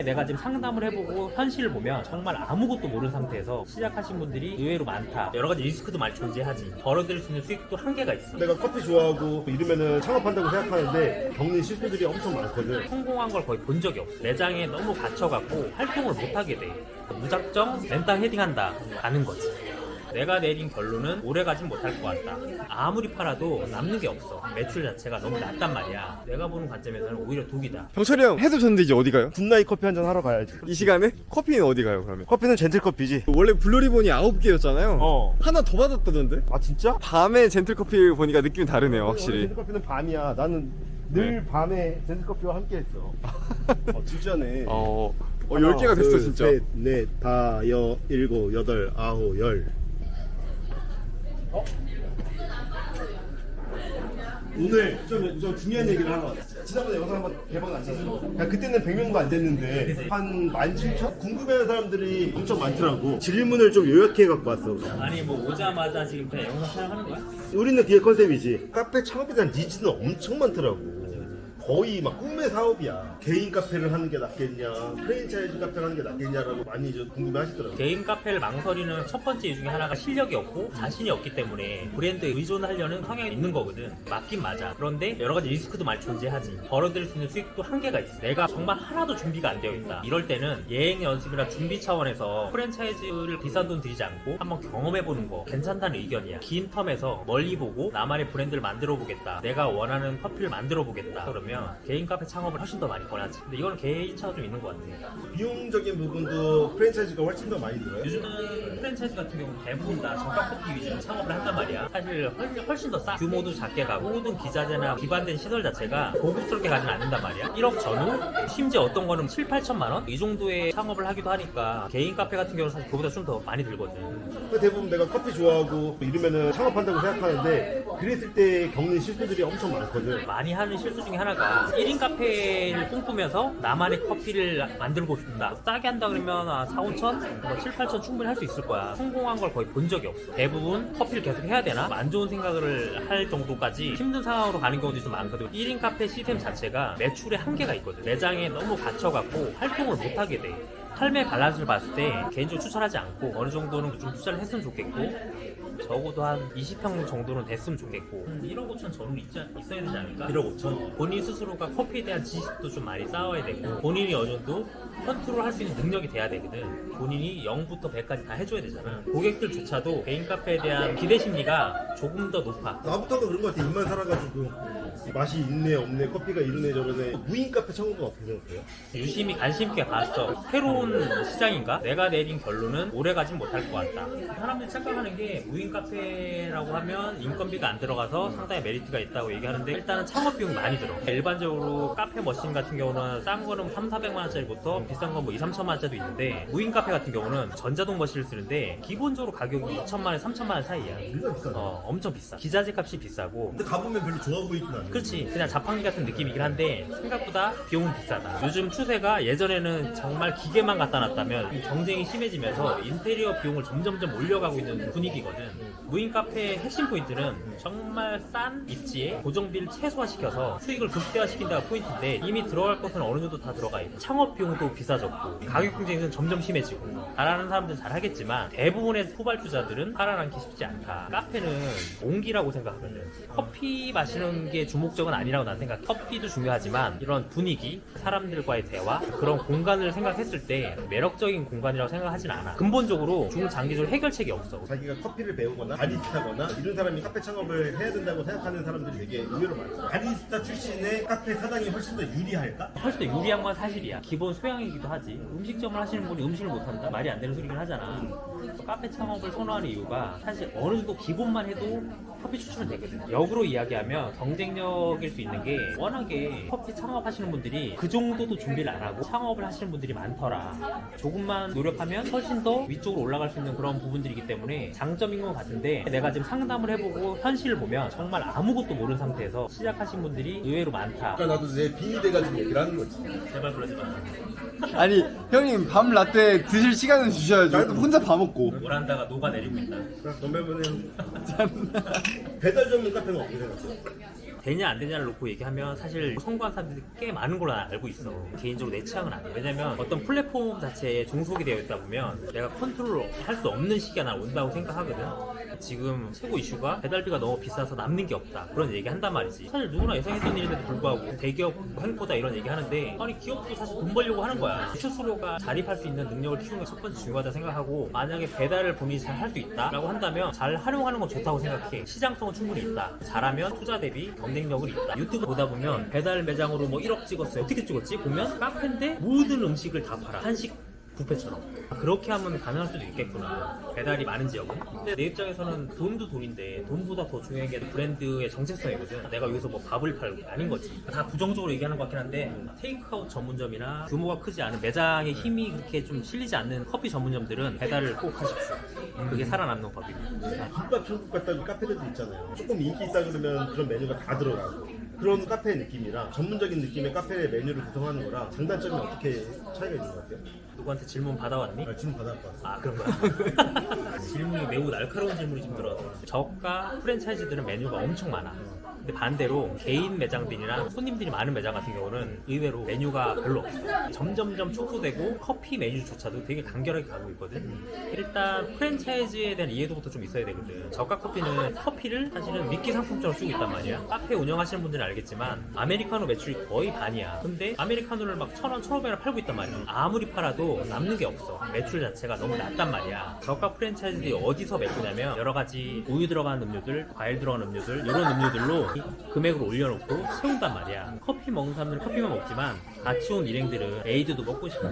내가 지금 상담을 해보고 현실을 보면 정말 아무것도 모르는 상태에서 시작하신 분들이 의외로 많다. 여러 가지 리스크도 많이 존재하지. 벌어들일 수 있는 수익도 한계가 있어. 내가 커피 좋아하고 이러면은 창업한다고 생각하는데 겪는 실수들이 엄청 많거든. 성공한 걸 거의 본 적이 없어. 매장에 너무 갇혀갖고 활동을 못하게 돼. 무작정 멘탈 헤딩한다 가는 거지. 내가 내린 결론은 오래가진 못할 것 같다. 아무리 팔아도 남는 게 없어. 매출 자체가 너무 낮단 말이야. 내가 보는 관점에서는 오히려 독이다. 병철이 형 해도 졌는데 이제 어디 가요? 굿나잇 커피 한잔 하러 가야지. 이 시간에? 커피는 어디 가요 그러면? 커피는 젠틀커피지. 원래 블루리본이 9개였잖아요. 하나 더 받았다던데? 아 진짜? 밤에 젠틀커피 보니까 느낌이 다르네요 확실히. 젠틀커피는 밤이야. 나는 늘 밤에 젠틀커피와 함께했어. 진짜네. 10개가 됐어 둘, 진짜. 셋, 넷, 다, 일곱, 여덟, 아홉, 열. 오늘 좀 중요한 얘기를 하러 왔어. 지난번에 영상 한번 대박 났잖아요. 그때는 100명도 안 됐는데 한 17,000? 궁금해하는 사람들이 엄청 많더라고. 질문을 좀 요약해 갖고 왔어. 아니 뭐 오자마자 지금 그냥 영상 촬영하는 거야? 우리는 그게 컨셉이지. 카페 창업에 대한 니즈는 엄청 많더라고. 거의 막 꿈의 사업이야. 개인 카페를 하는 게 낫겠냐, 프랜차이즈 카페를 하는 게 낫겠냐라고 많이 좀 궁금해 하시더라고요. 개인 카페를 망설이는 첫 번째 이유 중에 하나가 실력이 없고 자신이 없기 때문에 브랜드에 의존하려는 성향이 있는 거거든. 맞긴 맞아. 그런데 여러 가지 리스크도 많이 존재하지. 벌어들일 수 있는 수익도 한계가 있어. 내가 정말 하나도 준비가 안 되어 있다. 이럴 때는 예행 연습이나 준비 차원에서 프랜차이즈를 비싼 돈 들이지 않고 한번 경험해보는 거 괜찮다는 의견이야. 긴 텀에서 멀리 보고 나만의 브랜드를 만들어 보겠다. 내가 원하는 커피를 만들어 보겠다. 그러면 개인 카페 창업을 훨씬 더 많이 권하지. 근데 이거는 개인차가 좀 있는 것 같아. 비용적인 부분도 프랜차이즈가 훨씬 더 많이 들어요. 요즘은 프랜차이즈 같은 경우는 대부분 다 저가 커피 위주로 창업을 한단 말이야. 사실 훨씬 더 싸. 규모도 작게 가고 모든 기자재나 기반된 시설 자체가 고급스럽게 가진 않는단 말이야. 1억 전후? 심지어 어떤 거는 7, 8천만 원? 이 정도의 창업을 하기도 하니까 개인 카페 같은 경우는 사실 그보다 좀 더 많이 들거든. 대부분 내가 커피 좋아하고 이러면은 창업한다고 생각하는데 그랬을 때 겪는 실수들이 엄청 많거든. 많이 하는 실수 중에 하나가 1인 카페를 꿈꾸면서 나만의 커피를 만들고 싶다. 싸게 한다 그러면 4, 5천? 뭐 7, 8천 충분히 할 수 있을 거야. 성공한 걸 거의 본 적이 없어. 대부분 커피를 계속 해야 되나? 안 좋은 생각을 할 정도까지 힘든 상황으로 가는 경우도 좀 많거든. 1인 카페 시스템 자체가 매출에 한계가 있거든. 매장에 너무 갇혀갖고 활동을 못하게 돼. 삶의 밸런스를 봤을 때 개인적으로 추천하지 않고 어느 정도는 좀 투자를 했으면 좋겠고 적어도 한 20평 정도는 됐으면 좋겠고 1억 5천 전후 있어야 되지 않을까? 1억 5천? 본인 스스로가 커피에 대한 지식도 좀 많이 쌓아야 되고 본인이 어느 정도 컨트롤 할 수 있는 능력이 돼야 되거든. 본인이 0부터 100까지 다 해줘야 되잖아. 고객들조차도 개인 카페에 대한 기대 심리가 조금 더 높아. 나부터도 그런 것 같아. 입만 살아가지고 맛이 있네 없네 커피가 이러네 저러네. 무인 카페 창업은 어떻게 생각해요? 유심히 관심 있게 봤어. 새로운 시장인가? 내가 내린 결론은 오래가진 못할 것 같다. 사람들이 착각하는 게 무인 카페라고 하면 인건비가 안 들어가서 상당히 메리트가 있다고 얘기하는데 일단은 창업 비용이 많이 들어. 일반적으로 카페 머신 같은 경우는 싼 거는 3, 400만 원짜리부터 비싼 건 뭐 2, 3천만 원짜리도 있는데 무인 카페 같은 경우는 전자동 머신을 쓰는데 기본적으로 가격이 2천만 원, 3천만 원 사이야. 엄청 비싸. 기자재 값이 비싸고. 근데 가보면 별로 좋아 보이진 않아. 그렇지. 그냥 자판기 같은 느낌이긴 한데 생각보다 비용은 비싸다. 요즘 추세가 예전에는 정말 기계만 갖다 놨다면 경쟁이 심해지면서 인테리어 비용을 점점점 올려가고 있는 분위기거든. 무인 카페의 핵심 포인트는 정말 싼 입지에 고정비를 최소화시켜서 수익을 극대화시킨다가 포인트인데 이미 들어갈 것은 어느 정도 다 들어가 있고 창업 비용도 비싸졌고 가격 경쟁은 점점 심해지고 잘하는 사람들은 잘하겠지만 대부분의 후발주자들은 살아남기 쉽지 않다. 카페는 온기라고 생각하거든. 커피 마시는 게 주목적은 아니라고 난 생각해. 커피도 중요하지만 이런 분위기, 사람들과의 대화, 그런 공간을 생각했을 때 매력적인 공간이라고 생각하진 않아. 근본적으로 중장기적으로 해결책이 없어. 자기가 커피를 배우거나 바리스타거나 이런 사람이 카페 창업을 해야 된다고 생각하는 사람들이 되게 의외로 많아. 바리스타 출신의 카페 사장이 훨씬 더 유리할까? 훨씬 더 유리한 건 사실이야. 기본 소양이기도 하지. 음식점을 하시는 분이 음식을 못한다? 말이 안 되는 소리긴 하잖아. 카페 창업을 선호하는 이유가 사실 어느 정도 기본만 해도 커피 추출은 되거든. 역으로 이야기하면 경쟁력일 수 있는 게 워낙에 커피 창업하시는 분들이 그 정도도 준비를 안 하고 창업을 하시는 분들이 많더라. 조금만 노력하면 훨씬 더 위쪽으로 올라갈 수 있는 그런 부분들이기 때문에 장점인 것 같은데 내가 지금 상담을 해보고 현실을 보면 정말 아무것도 모르는 상태에서 시작하신 분들이 의외로 많다. 그러니까 나도 내 빈이 돼가지고 얘기를 하는 거지. 제발 그러지 마. 아니 형님 밤 라떼 드실 시간은 주셔야죠. 혼자 밥 먹고. 오란다가 녹아내리고 있다. 그러면은 배달 전문 카페는 어떻게 생각해? 되냐 안 되냐를 놓고 얘기하면 사실 성공한 사람들이 꽤 많은 걸로 알고 있어. 개인적으로 내 취향은 아니야. 왜냐면 어떤 플랫폼 자체에 종속이 되어 있다 보면 내가 컨트롤 할 수 없는 시기가 나 온다고 생각하거든. 지금 최고 이슈가 배달비가 너무 비싸서 남는 게 없다 그런 얘기 한단 말이지. 사실 누구나 예상했던 일인데도 불구하고 대기업 횡포다 이런 얘기 하는데, 아니 기업도 사실 돈 벌려고 하는 거야. 스스로가 자립할 수 있는 능력을 키우는 게 첫 번째 중요하다 생각하고, 만약에 배달을 본인이 잘 할 수 있다 라고 한다면 잘 활용하는 건 좋다고 생각해. 시장성은 충분히 있다. 잘하면 투자 대비 경쟁력은 있다. 유튜브 보다 보면 배달 매장으로 뭐 1억 찍었어요. 어떻게 찍었지? 보면 카페인데 모든 음식을 다 팔아. 한식 뷔페처럼. 그렇게 하면 가능할 수도 있겠구나. 배달이 많은 지역은. 근데 내 입장에서는 돈도 돈인데 돈보다 더 중요한 게 브랜드의 정체성이거든. 내가 여기서 뭐 밥을 팔고 아닌 거지. 다 부정적으로 얘기하는 것 같긴 한데, 테이크아웃 전문점이나 규모가 크지 않은 매장의 힘이 그렇게 좀 실리지 않는 커피 전문점들은 배달을 꼭 하십시오. 그게 살아남는 법입니다. 김밥 천국 같다는 카페들도 있잖아요. 조금 인기 있다 그러면 그런 메뉴가 다 들어가고, 그런 카페 느낌이랑 전문적인 느낌의 카페의 메뉴를 구성하는 거랑 장단점이 어떻게 차이가 있는 것 같아요? 누구한테 질문 받아왔니? 질문 받아올 것 같아요. 아, 그런 거야? 질문이 매우 날카로운 질문이 좀 들어서. 저가 프랜차이즈들은 메뉴가 엄청 많아. 근데 반대로 개인 매장들이나 손님들이 많은 매장 같은 경우는 의외로 메뉴가 별로 없어. 점점점 축소되고 커피 메뉴조차도 되게 간결하게 가고 있거든. 일단 프랜차이즈에 대한 이해도부터 좀 있어야 되거든. 저가 커피는 커피를 사실은 미끼 상품처럼 쓰고 있단 말이야. 카페 운영하시는 분들은 알겠지만 아메리카노 매출이 거의 반이야. 근데 아메리카노를 막 1,000원, 1,500원 팔고 있단 말이야. 아무리 팔아도 남는 게 없어. 매출 자체가 너무 낮단 말이야. 저가 프랜차이즈들이 어디서 메꾸냐면 여러 가지 우유 들어간 음료들, 과일 들어간 음료들, 이런 음료들로 금액을 올려놓고 세운단 말이야. 커피 먹는 사람들은 커피만 먹지만 같이 온 일행들은 에이드도 먹고 싶고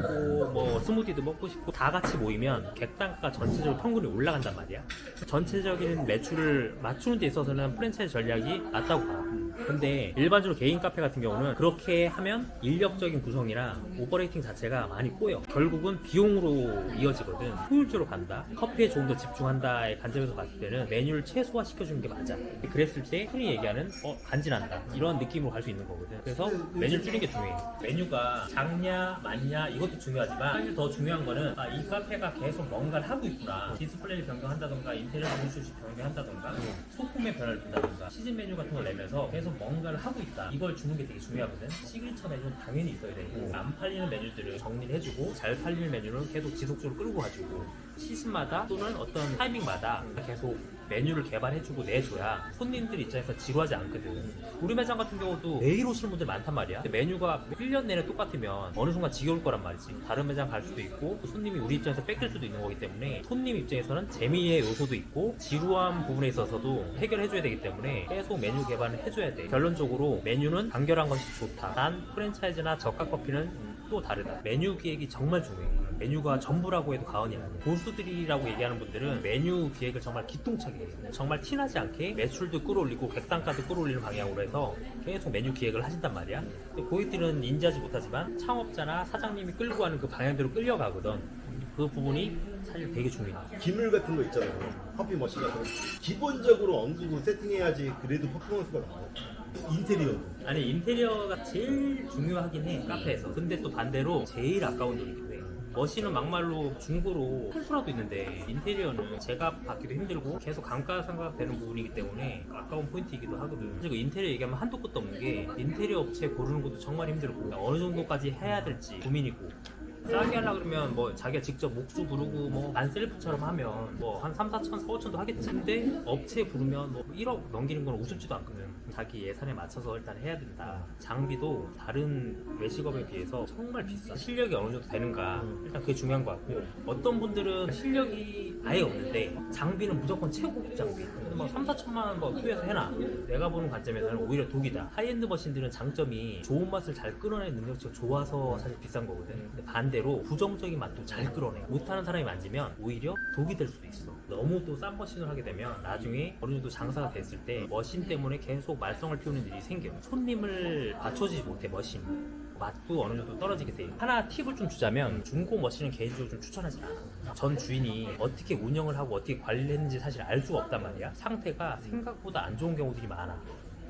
뭐 스무디도 먹고 싶고 다 같이 모이면 객단가가 전체적으로 평균이 올라간단 말이야. 전체적인 매출을 맞추는 데 있어서는 프랜차이즈 전략이 맞다고 봐. 근데 일반적으로 개인 카페 같은 경우는 그렇게 하면 인력적인 구성이랑 오퍼레이팅 자체가 많이 꼬여. 결국은 비용으로 이어지거든. 효율적으로 간다, 커피에 조금 더 집중한다의 관점에서 봤을 때는 메뉴를 최소화 시켜주는 게 맞아. 그랬을 때 흔히 얘기하는 간지난다 이런 느낌으로 갈 수 있는 거거든. 그래서 메뉴를 줄이는 게 중요해. 메뉴가 작냐 많냐 이것도 중요하지만 사실 더 중요한 거는 이 카페가 계속 뭔가를 하고 있구나. 디스플레이를 변경한다던가 인테리어 분수식 변경한다던가 소품의 변화를 준다던가 시즌 메뉴 같은 걸 내면서 계속 뭔가를 하고 있다. 이걸 주는 게 되게 중요하거든. 시그니처 메뉴는 당연히 있어야 되고, 안 팔리는 메뉴들을 정리를 해주고 잘 팔리는 메뉴는 계속 지속적으로 끌고 가지고 시즌마다 또는 어떤 타이밍마다 계속 메뉴를 개발해주고 내줘야 손님들 입장에서 지루하지 않거든. 우리 매장 같은 경우도 매일 오시는 분들 많단 말이야. 근데 메뉴가 1년 내내 똑같으면 어느 순간 지겨울 거란 말이지. 다른 매장 갈 수도 있고 손님이 우리 입장에서 뺏길 수도 있는 거기 때문에 손님 입장에서는 재미의 요소도 있고 지루한 부분에 있어서도 해결해줘야 되기 때문에 계속 메뉴 개발을 해줘야 돼. 결론적으로 메뉴는 간결한 것이 좋다. 단 프랜차이즈나 저가 커피는 또 다르다. 메뉴 기획이 정말 중요해. 메뉴가 전부라고 해도 과언이 아니야. 고수들이라고 얘기하는 분들은 메뉴 기획을 정말 기똥차게 해요. 정말 티나지 않게 매출도 끌어올리고 객단가도 끌어올리는 방향으로 해서 계속 메뉴 기획을 하신단 말이야. 근데 고객들은 인지하지 못하지만 창업자나 사장님이 끌고 가는 그 방향대로 끌려가거든. 그 부분이 사실 되게 중요해. 기물 같은 거 있잖아요. 커피 머신 같은 거. 기본적으로 어느 정도 세팅해야지 그래도 퍼포먼스가 나와요. 인테리어도. 아니, 인테리어가 제일 중요하긴 해, 카페에서. 근데 또 반대로 제일 아까운 일이기도 해. 머신은 막말로 중고로 할 수라도 있는데 인테리어는 제가 받기도 힘들고 계속 감가상각되는 부분이기 때문에 아까운 포인트이기도 하거든. 그리고 인테리어 얘기하면 한도 끝도 없는 게 인테리어 업체 고르는 것도 정말 힘들고 어느 정도까지 해야 될지 고민이고, 싸게 하려고 그러면 뭐 자기가 직접 목수 부르고 뭐 반 셀프처럼 하면 뭐 한 3, 4천, 4, 5천도 하겠지. 근데 업체 부르면 뭐 1억 넘기는 건 우습지도 않거든. 자기 예산에 맞춰서 일단 해야 된다. 장비도 다른 외식업에 비해서 정말 비싸. 실력이 어느 정도 되는가, 일단 그게 중요한 것 같고, 어떤 분들은 실력이 아예 없는데 장비는 무조건 최고급 장비, 근데 막 3, 4천만 원 뭐 투여해서 해놔. 내가 보는 관점에서는 오히려 독이다. 하이엔드 머신들은 장점이 좋은 맛을 잘 끌어내는 능력치가 좋아서 사실 비싼 거거든. 근데 반대로 부정적인 맛도 잘 끌어내. 못하는 사람이 만지면 오히려 독이 될 수도 있어. 너무 또 싼 머신을 하게 되면 나중에 어느 정도 장사가 됐을 때 머신 때문에 계속 말썽을 피우는 일이 생겨. 손님을 받쳐주지 못해. 머신 맛도 어느 정도 떨어지게 돼. 하나 팁을 좀 주자면 중고 머신은 개인적으로 좀 추천하지 않아. 전 주인이 어떻게 운영을 하고 어떻게 관리했는지 사실 알 수가 없단 말이야. 상태가 생각보다 안 좋은 경우들이 많아.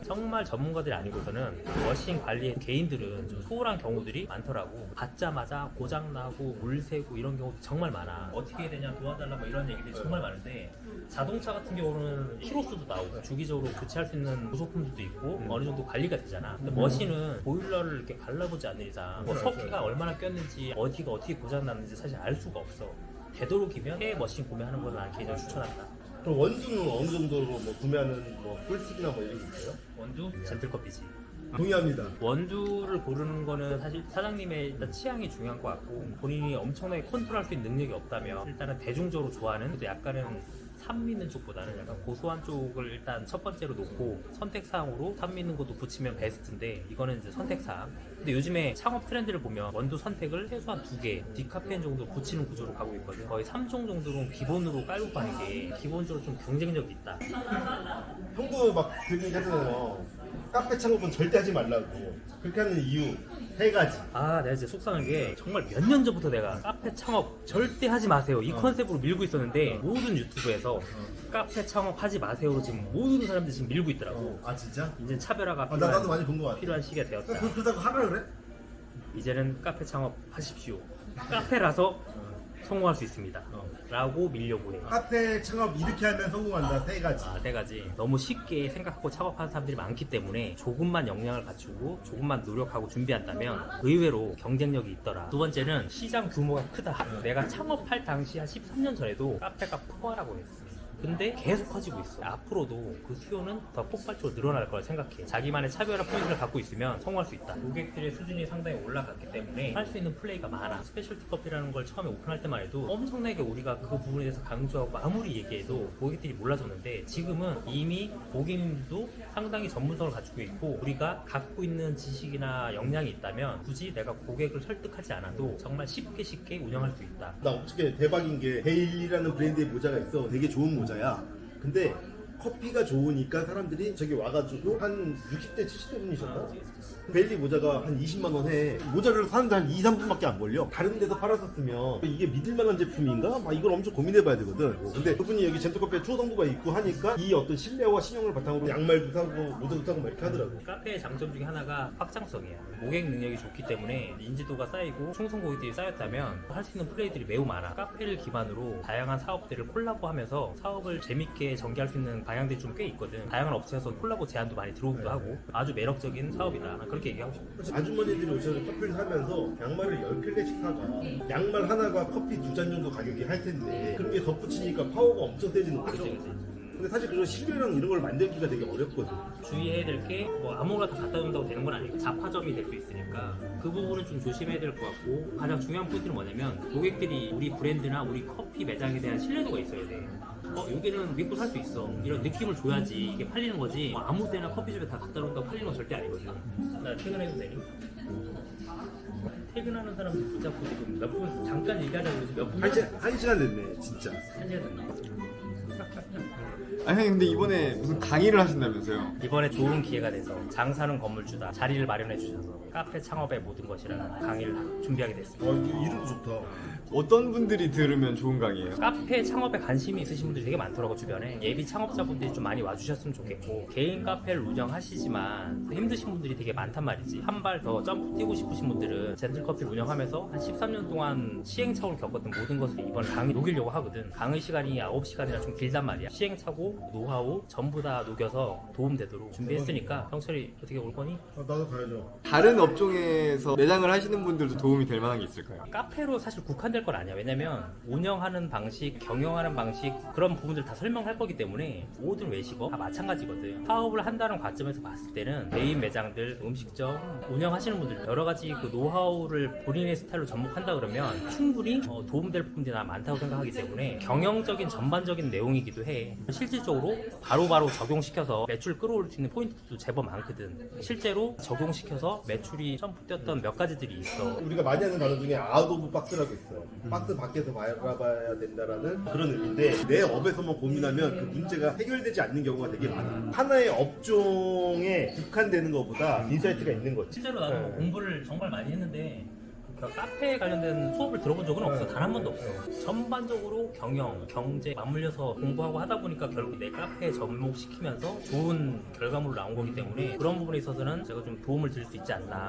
정말 전문가들이 아니고서는 머신 관리 개인들은 좀 소홀한 경우들이 많더라고. 받자마자 고장나고 물 새고 이런 경우도 정말 많아. 어떻게 해야 되냐 도와달라 뭐 이런 얘기들이 정말 많은데 자동차 같은 경우는 키로수도 나오고 주기적으로 교체할 수 있는 부속품들도 있고 어느 정도 관리가 되잖아. 근데 머신은 보일러를 이렇게 갈라보지 않는 이상 뭐 석회가 얼마나 꼈는지 어디가 어떻게 고장났는지 사실 알 수가 없어. 되도록이면 새 머신 구매하는 걸 난 개인적으로 추천한다. 그럼 원두는 어느 정도로 뭐 구매하는 뭐 꿀팁이나 뭐 이런 게 있어요? 원두 젠틀커피지. 동의합니다. 원두를 고르는 거는 사실 사장님의 일단 취향이 중요한 것 같고 본인이 엄청나게 컨트롤할 수 있는 능력이 없다면 일단은 대중적으로 좋아하는 그래도 약간은 산미 있는 쪽보다는 약간 고소한 쪽을 일단 첫 번째로 놓고 선택사항으로 산미 있는 것도 붙이면 베스트인데 이거는 이제 선택사항. 근데 요즘에 창업 트렌드를 보면 원두 선택을 최소한 2개, 디카페인 정도 붙이는 구조로 가고 있거든. 거의 3종 정도는 기본으로 깔고 가는 게 기본적으로 좀 경쟁력이 있다. 형도 막 그런 얘기 하잖아요. 카페 창업은 절대 하지 말라고. 그렇게 하는 이유 3가지. 아, 내가 진짜 속상한 게 정말 몇 년 전부터 내가 카페 창업 절대 하지 마세요 이 컨셉으로 밀고 있었는데 모든 유튜브에서 카페 창업 하지 마세요로 지금 모든 사람들이 지금 밀고 있더라고. 아 진짜? 이제 차별화가 나도 많이 본 것 같아. 필요한 시기가 되었다. 그렇다고 하라 그래? 이제는 카페 창업 하십시오. 카페라서 성공할 수 있습니다. 라고 밀려고 해. 카페 창업 이렇게 하면 성공한다 3가지. 아, 3가지. 너무 쉽게 생각하고 창업하는 사람들이 많기 때문에 조금만 역량을 갖추고 조금만 노력하고 준비한다면 의외로 경쟁력이 있더라. 2번째는 시장 규모가 크다. 내가 창업할 당시 한 13년 전에도 카페가 포화라고 했어. 근데 계속 커지고 있어. 앞으로도 그 수요는 더 폭발적으로 늘어날 거라 생각해. 자기만의 차별화 포인트를 갖고 있으면 성공할 수 있다. 고객들의 수준이 상당히 올라갔기 때문에 할 수 있는 플레이가 많아. 스페셜티 커피라는 걸 처음에 오픈할 때만 해도 엄청나게 우리가 그 부분에 대해서 강조하고 아무리 얘기해도 고객들이 몰라줬는데 지금은 이미 고객님도 상당히 전문성을 갖추고 있고 우리가 갖고 있는 지식이나 역량이 있다면 굳이 내가 고객을 설득하지 않아도 정말 쉽게 운영할 수 있다. 나 어떻게 대박인 게 베일리라는 브랜드의 모자가 있어. 되게 좋은 모자야. 근데 커피가 좋으니까 사람들이 저기 와가지고 한 60대 70대 분이셨나? 베일리 모자가 한 20만 원 해. 모자를 사는데 한 2, 3분밖에 안 걸려. 다른 데서 팔았었으면 이게 믿을만한 제품인가? 막 이걸 엄청 고민해봐야 되거든. 근데 그분이 여기 젠틀커피에 초등부가 있고 하니까 이 어떤 신뢰와 신용을 바탕으로 양말도 사고 모자도 사고 막 이렇게 하더라고. 카페의 장점 중에 하나가 확장성이야. 고객 능력이 좋기 때문에 인지도가 쌓이고 충성 고객들이 쌓였다면 할 수 있는 플레이들이 매우 많아. 카페를 기반으로 다양한 사업들을 콜라보하면서 사업을 재밌게 전개할 수 있는 방향들이 좀 꽤 있거든. 다양한 업체에서 콜라보 제안도 많이 들어오기도 하고 아주 매력적인 사업이다. 난 그렇게 얘기하고 싶어. 아주머니들이 오셔서 커피를 사면서 양말을 10켤레씩 사가. 양말 하나가 커피 2잔 정도 가격이 할 텐데 그런 게 덧붙이니까 파워가 엄청 세지는 거죠. 그치. 근데 사실 그런 신뢰랑 이런 걸 만들기가 되게 어렵거든. 주의해야 될 게 뭐 아무거나 다 갖다 준다고 되는 건 아니고 자파점이 될 수 있으니까 그 부분은 좀 조심해야 될 것 같고 가장 중요한 포인트는 뭐냐면 고객들이 우리 브랜드나 우리 커피 매장에 대한 신뢰도가 있어야 돼. 여기는 믿고 살 수 있어. 이런 느낌을 줘야지 이게 팔리는 거지. 뭐 아무 데나 커피숍에 다 갖다 놓는다고 팔리는 건 절대 아니거든. 나 퇴근해도 되니? 퇴근하는 사람들 붙잡고 지금 몇 분 잠깐 얘기하자고 해서 몇 분? 한 시간 됐네, 진짜. 한 시간 됐나? 아니 근데 이번에 무슨 강의를 하신다면서요? 이번에 좋은 기회가 돼서 장사는 건물주다 자리를 마련해 주셔서 카페 창업의 모든 것이라는 강의를 준비하게 됐습니다. 이름도 좋다. 어떤 분들이 들으면 좋은 강의예요? 카페 창업에 관심이 있으신 분들이 되게 많더라고 주변에. 예비 창업자분들이 좀 많이 와주셨으면 좋겠고 개인 카페를 운영하시지만 힘드신 분들이 되게 많단 말이지. 한 발 더 점프 뛰고 싶으신 분들은 젠틀커피를 운영하면서 한 13년 동안 시행착오를 겪었던 모든 것을 이번 강의 녹이려고 하거든. 강의 시간이 9시간이라 좀 길단 말이야. 시행착오, 노하우 전부 다 녹여서 도움되도록 준비했으니까 형철이 어떻게 올 거니? 나도 가야죠. 다른 업종에서 매장을 하시는 분들도 도움이 될 만한 게 있을까요? 카페로 사실 국한될 건 아니야. 왜냐면 운영하는 방식, 경영하는 방식 그런 부분들 다 설명할 거기 때문에 모든 외식업 다 마찬가지거든. 사업을 한다는 관점에서 봤을 때는 개인 매장들, 음식점 운영하시는 분들 여러 가지 그 노하우를 본인의 스타일로 접목한다 그러면 충분히 도움될 부분들이 나 많다고 생각하기 때문에 경영적인 전반적인 내용이기도 해. 실질적으로 바로바로 적용시켜서 매출 끌어올릴 수 있는 포인트도 제법 많거든. 실제로 적용시켜서 매출이 점프 뛰었던 몇 가지들이 있어. 우리가 많이 하는 단어 중에 아웃 오브 박스라고 있어. 박스 밖에서 바라봐야 된다라는 그런 의미인데 내 업에서만 고민하면 그 문제가 해결되지 않는 경우가 되게 많아. 하나의 업종에 국한되는 것보다 인사이트가 있는 거지. 실제로 나도 공부를 정말 많이 했는데 카페에 관련된 수업을 들어본 적은 없어. 단 한 번도 없어. 전반적으로 경영, 경제 맞물려서 공부하고 하다 보니까 결국 내 카페에 접목시키면서 좋은 결과물로 나온 거기 때문에 그런 부분에 있어서는 제가 좀 도움을 드릴 수 있지 않나.